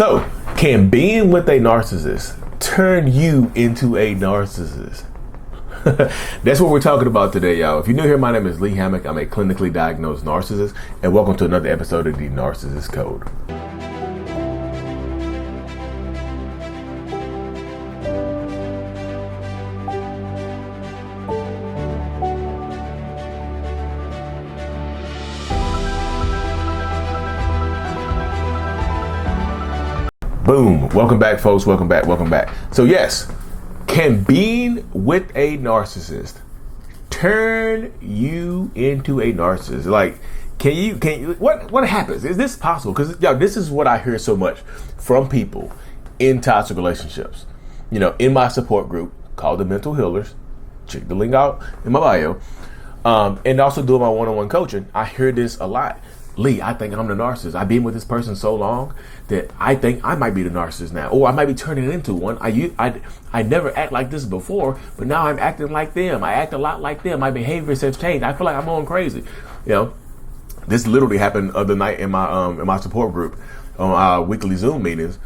So, can being with a narcissist turn you into a narcissist? That's what we're talking about today, y'all. If you're new here, my name is Lee Hammock. I'm a clinically diagnosed narcissist, and welcome to another episode of the Narcissist Code. Boom. Welcome back, folks. Welcome back. So yes, can being with a narcissist turn you into a narcissist? Like, can you, what happens? Is this possible? Because this is what I hear so much from people in toxic relationships. In my support group called the Mental Healers, check the link out in my bio. And also doing my one-on-one coaching, I hear this a lot. Lee, I think I'm the narcissist. I've been with this person so long that I think I might be the narcissist now, or I might be turning into one. I never act like this before, but now I'm acting like them. I act a lot like them. My behaviors have changed. I feel like I'm going crazy. This literally happened the other night in my support group on our weekly Zoom meetings.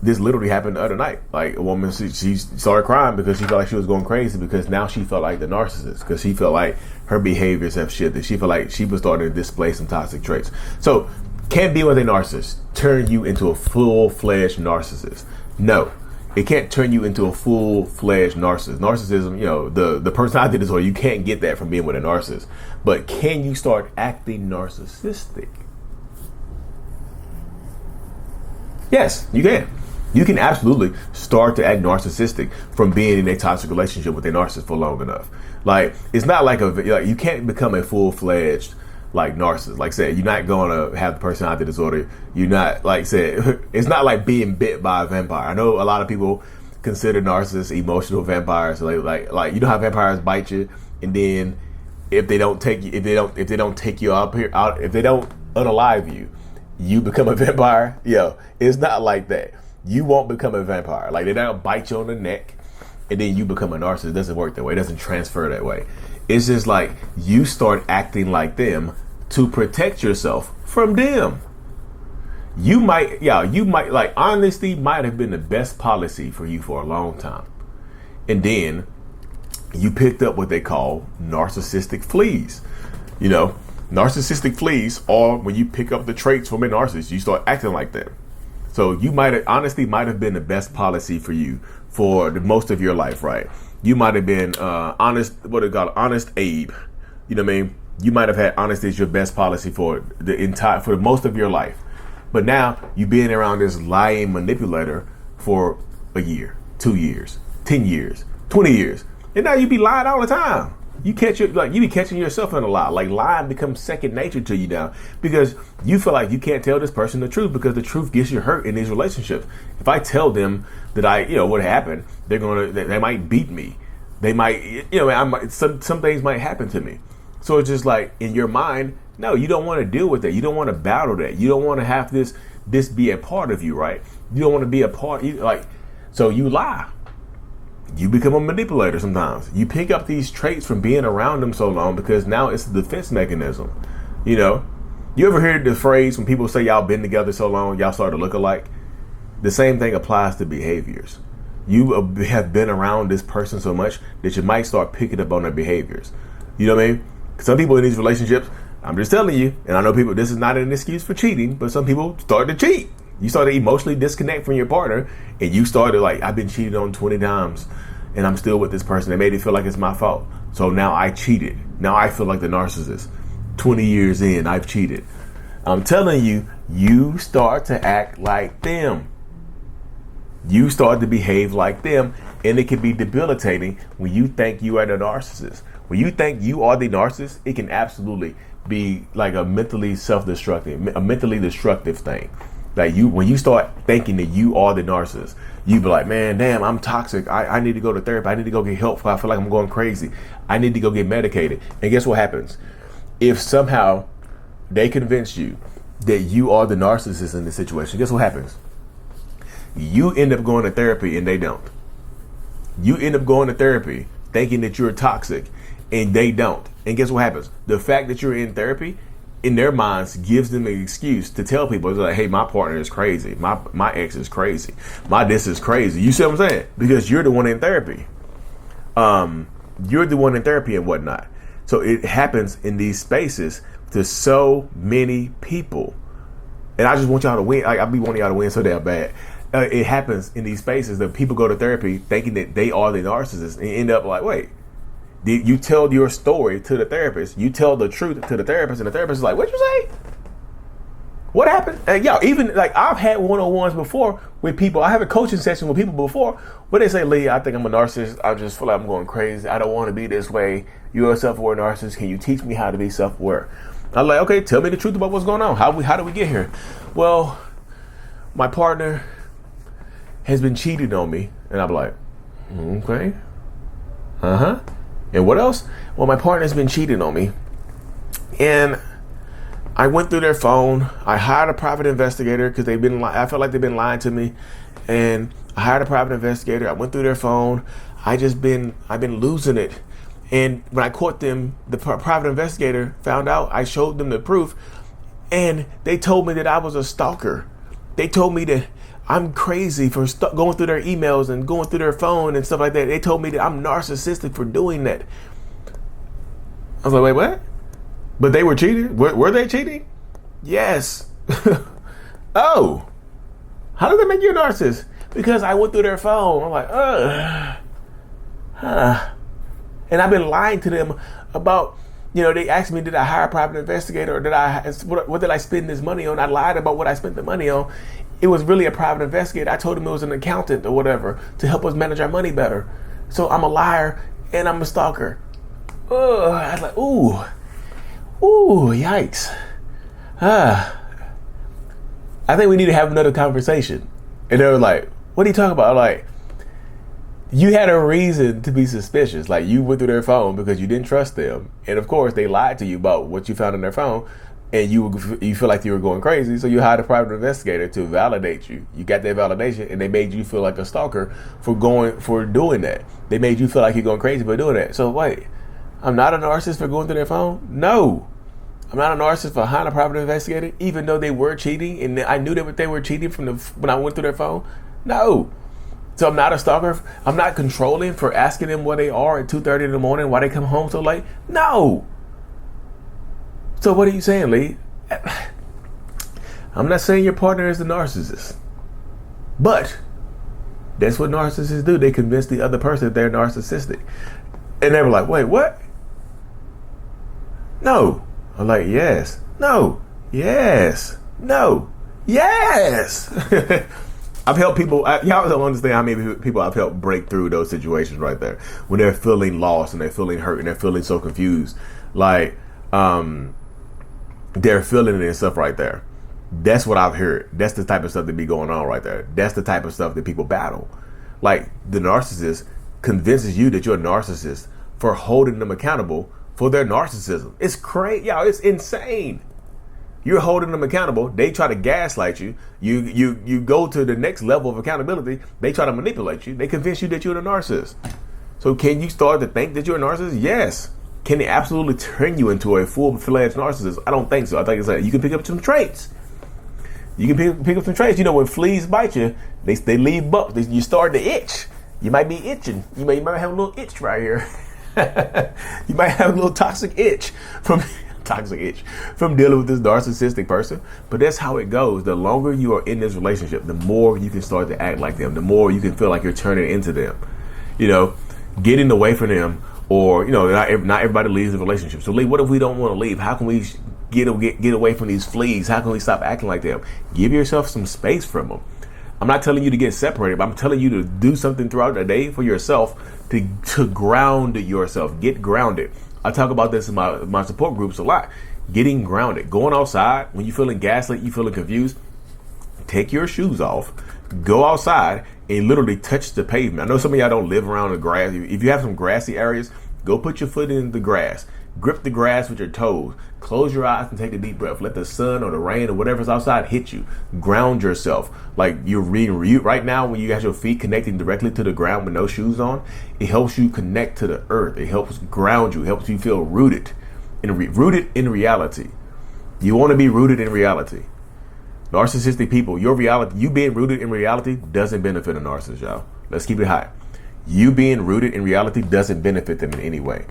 This literally happened the other night. Like, a woman, she started crying because she felt like she was going crazy because now she felt like the narcissist, because she felt like her behaviors have shifted. She felt like she was starting to display some toxic traits. So, can being with a narcissist turn you into a full-fledged narcissist? No, it can't turn you into a full-fledged narcissist. Narcissism, the personality disorder, you can't get that from being with a narcissist. But can you start acting narcissistic? Yes, you can. You can absolutely start to act narcissistic from being in a toxic relationship with a narcissist for long enough. Like, it's not like you can't become a full-fledged narcissist. Like I said, you're not going to have the personality disorder. You're not, it's not like being bit by a vampire. I know a lot of people consider narcissists emotional vampires. So like how vampires bite you, and then if they don't take you, if they don't take you out, if they don't unalive you become a vampire. It's not like that. You won't become a vampire. Like, they don't bite you on the neck and then you become a narcissist. It doesn't work that way. It doesn't transfer that way. It's just like you start acting like them to protect yourself from them. You might, honesty might have been the best policy for you for a long time. And then you picked up what they call narcissistic fleas. Narcissistic fleas are when you pick up the traits from a narcissist, you start acting like them. So honesty might have been the best policy for you for the most of your life, right? You might have been honest Abe. You know what I mean? You might have had honesty as your best policy for most of your life. But now you've been around this lying manipulator for a year, 2 years, 10 years, 20 years. And now you be lying all the time. You be catching yourself in a lie. Like, lying becomes second nature to you now because you feel like you can't tell this person the truth because the truth gets you hurt in these relationships. If I tell them that what happened, they might beat me. They might, some things might happen to me. So it's just like, in your mind, no, you don't want to deal with that. You don't want to battle that. You don't want to have this be a part of you, right? You don't want to be a part, so you lie. You become a manipulator sometimes. You pick up these traits from being around them so long because now it's a defense mechanism. You ever heard the phrase when people say y'all been together so long, y'all start to look alike? The same thing applies to behaviors. You have been around this person so much that you might start picking up on their behaviors. You know what I mean? Some people in these relationships, I'm just telling you, and I know people, this is not an excuse for cheating, but some people start to cheat. You start to emotionally disconnect from your partner, and you started I've been cheated on 20 times, and I'm still with this person. They made it feel like it's my fault. So now I cheated. Now I feel like the narcissist. 20 years in, I've cheated. I'm telling you, you start to act like them. You start to behave like them, and it can be debilitating when you think you are the narcissist. When you think you are the narcissist, it can absolutely be like a mentally destructive thing. Like, when you start thinking that you are the narcissist, you be like, man, damn, I'm toxic. I need to go to therapy. I need to go get help. I feel like I'm going crazy. I need to go get medicated. And guess what happens? If somehow they convince you that you are the narcissist in this situation, guess what happens? You end up going to therapy and they don't. You end up going to therapy thinking that you're toxic and they don't. And guess what happens? The fact that you're in therapy in their minds gives them an excuse to tell people, it's like, hey, my partner is crazy. My ex is crazy. My this is crazy. You see what I'm saying? Because you're the one in therapy. You're the one in therapy and whatnot. So it happens in these spaces to so many people. And I just want y'all to win. I be wanting y'all to win so damn bad. It happens in these spaces that people go to therapy thinking that they are the narcissist and end up like, wait, you tell your story to the therapist. You tell the truth to the therapist, and the therapist is like, "What'd you say? What happened?" And y'all, even like I've had one-on-ones before with people. I have a coaching session with people before where they say, "Lee, I think I'm a narcissist. I just feel like I'm going crazy. I don't want to be this way. You're a self-aware narcissist. Can you teach me how to be self-aware?" I'm like, "Okay, tell me the truth about what's going on. How do we get here?" Well, my partner has been cheating on me, and I'm like, "Okay, And what else? Well, my partner's been cheating on me. And I went through their phone. I hired a private investigator because I felt like they've been lying to me. And I hired a private investigator. I went through their phone. I've been losing it. And when I caught them, the private investigator found out. I showed them the proof. And they told me that I was a stalker. They told me that I'm crazy for going through their emails and going through their phone and stuff like that. They told me that I'm narcissistic for doing that. I was like, wait, what? But they were cheating? Were they cheating? Yes. Oh. How did that make you a narcissist? Because I went through their phone. I'm like, And I've been lying to them about, they asked me, did I hire a private investigator or what did I spend this money on? I lied about what I spent the money on. It was really a private investigator. I told him it was an accountant or whatever to help us manage our money better. So I'm a liar and I'm a stalker. I was like, ooh, yikes. I think we need to have another conversation. And they were like, what are you talking about? I'm like, you had a reason to be suspicious. Like, you went through their phone because you didn't trust them. And of course, they lied to you about what you found in their phone. And you feel like you were going crazy, so you hired a private investigator to validate you. You got that validation, and they made you feel like a stalker for doing that. They made you feel like you're going crazy for doing that. So wait, I'm not a narcissist for going through their phone? No. I'm not a narcissist for hiring a private investigator, even though they were cheating, and I knew that they were cheating when I went through their phone? No. So I'm not a stalker. I'm not controlling for asking them where they are at 2:30 in the morning, why they come home so late? No. So what are you saying, Lee? I'm not saying your partner is the narcissist, but that's what narcissists do. They convince the other person that they're narcissistic. And they were like, wait, what? No. I'm like, yes. No. Yes. No. Yes. I've helped people. Y'all don't understand how many people I've helped break through those situations right there. When they're feeling lost and they're feeling hurt and they're feeling so confused. Like, they're feeling it and stuff right there. That's what I've heard. That's the type of stuff that be going on right there. That's the type of stuff that people battle. Like, the narcissist convinces you that you're a narcissist for holding them accountable for their narcissism. It's crazy. Y'all, it's insane. You're holding them accountable. They try to gaslight you. You go to the next level of accountability. They try to manipulate you. They convince you that you're a narcissist. So can you start to think that you're a narcissist? Yes. Can it absolutely turn you into a full-fledged narcissist? I don't think so. I think it's like you can pick up some traits. You can pick up some traits. When fleas bite you, they leave bumps. You start to itch. You might be itching. You might have a little itch right here. You might have a little toxic itch from dealing with this narcissistic person. But that's how it goes. The longer you are in this relationship, the more you can start to act like them. The more you can feel like you're turning into them. Getting away from them. Or, not everybody leaves the relationship. So, Lee, what if we don't want to leave? How can we get away from these fleas? How can we stop acting like them? Give yourself some space from them. I'm not telling you to get separated, but I'm telling you to do something throughout the day for yourself to ground yourself. Get grounded. I talk about this in my support groups a lot. Getting grounded. Going outside when you're feeling gaslit, you're feeling confused. Take your shoes off. Go outside and literally touch the pavement. I know some of y'all don't live around the grass. If you have some grassy areas, go put your foot in the grass. Grip the grass with your toes. Close your eyes and take a deep breath. Let the sun or the rain or whatever's outside hit you. Ground yourself. Like you're reading right now when you got your feet connecting directly to the ground with no shoes on. It helps you connect to the earth. It helps ground you. It helps you feel rooted in reality. You want to be rooted in reality. Narcissistic people, you being rooted in reality doesn't benefit a narcissist, y'all. Let's keep it high. You being rooted in reality doesn't benefit them in any way.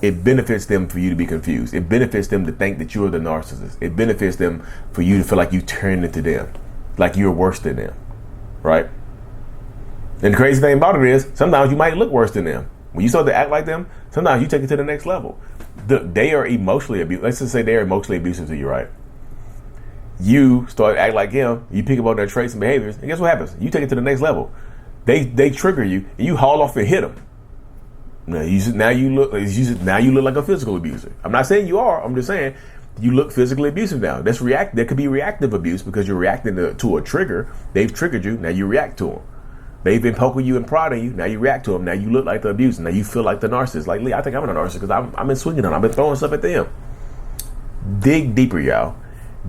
It benefits them for you to be confused. It benefits them to think that you're the narcissist. It benefits them for you to feel like you turn into them, like you're worse than them, right? And the crazy thing about it is, sometimes you might look worse than them. When you start to act like them, sometimes you take it to the next level. They are emotionally abusive. Let's just say they're emotionally abusive to you, right? You start to act like him, you pick up on their traits and behaviors, and guess what happens? You take it to the next level. They trigger you, and you haul off and hit them. Now you look like a physical abuser. I'm not saying you are. I'm just saying you look physically abusive now. There could be reactive abuse because you're reacting to a trigger. They've triggered you. Now you react to them. They've been poking you and prodding you. Now you react to them. Now you look like the abuser. Now you feel like the narcissist. Like, Lee, I think I'm a narcissist because I've been swinging on them. I've been throwing stuff at them. Dig deeper, y'all.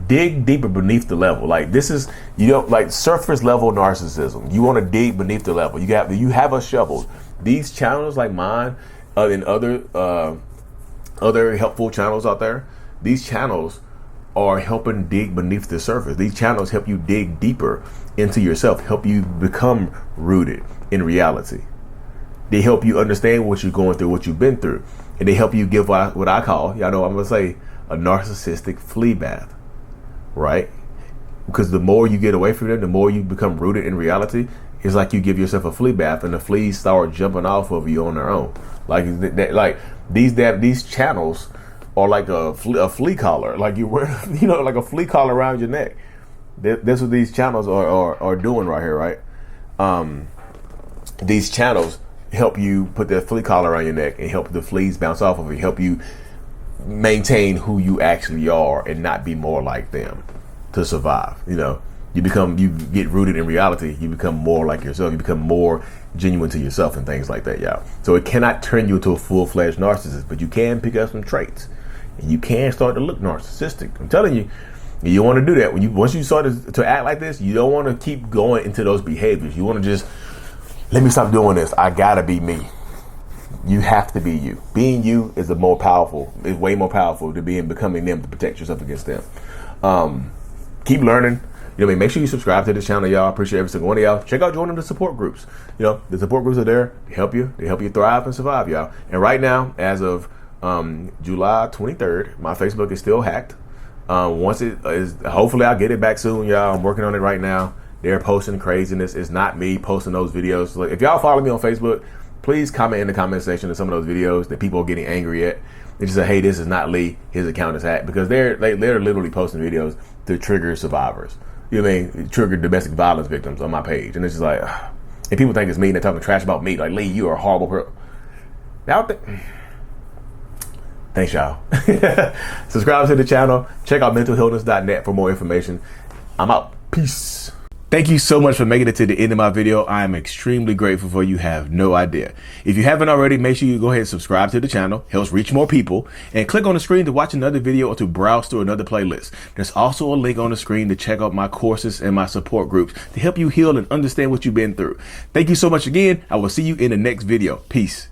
Dig deeper beneath the level. Like, this is, like surface level narcissism. You want to dig beneath the level. You have a shovel. These channels like mine and other helpful channels out there, these channels are helping dig beneath the surface. These channels help you dig deeper into yourself, help you become rooted in reality. They help you understand what you're going through, what you've been through. And they help you give what I call, y'all know I'm going to say, a narcissistic flea bath, right? Because the more you get away from them, the more you become rooted in reality. It's like you give yourself a flea bath and the fleas start jumping off of you on their own. Like these channels are like a flea collar. Like you wear, like a flea collar around your neck. That's what these channels are doing right here, right? These channels help you put that flea collar around your neck and help the fleas bounce off of you, help you maintain who you actually are and not be more like them to survive. You get rooted in reality. You become more like yourself. You become more genuine to yourself and things like that, y'all. So it cannot turn you into a full-fledged narcissist, but you can pick up some traits and you can start to look narcissistic. I'm telling you, you want to do that. Once you start to act like this, you don't want to keep going into those behaviors. You want to just, let me stop doing this. I gotta be me. You have to be you. Being you is way more powerful than becoming them to protect yourself against them. Keep learning. Make sure you subscribe to this channel, y'all. I appreciate every single one of y'all. Check out joining the support groups. The support groups are there to help you. They help you thrive and survive, y'all. And right now, as of July 23rd, my Facebook is still hacked. Once it is, hopefully I'll get it back soon, y'all. I'm working on it right now. They're posting craziness. It's not me posting those videos. Like, if y'all follow me on Facebook, please comment in the comment section of some of those videos that people are getting angry at. They just say, hey, this is not Lee. His account is hacked. Because they're literally posting videos to trigger survivors. Trigger domestic violence victims on my page. And it's just like, and people think it's me and they're talking trash about me. Like, Lee, you are a horrible person. Thanks, y'all. Subscribe to the channel. Check out mentalhealness.net for more information. I'm out. Peace. Thank you so much for making it to the end of my video. I am extremely grateful for you. Have no idea. If you haven't already, make sure you go ahead and subscribe to the channel. Helps reach more people. And click on the screen to watch another video or to browse through another playlist. There's also a link on the screen to check out my courses and my support groups to help you heal and understand what you've been through. Thank you so much again. I will see you in the next video. Peace.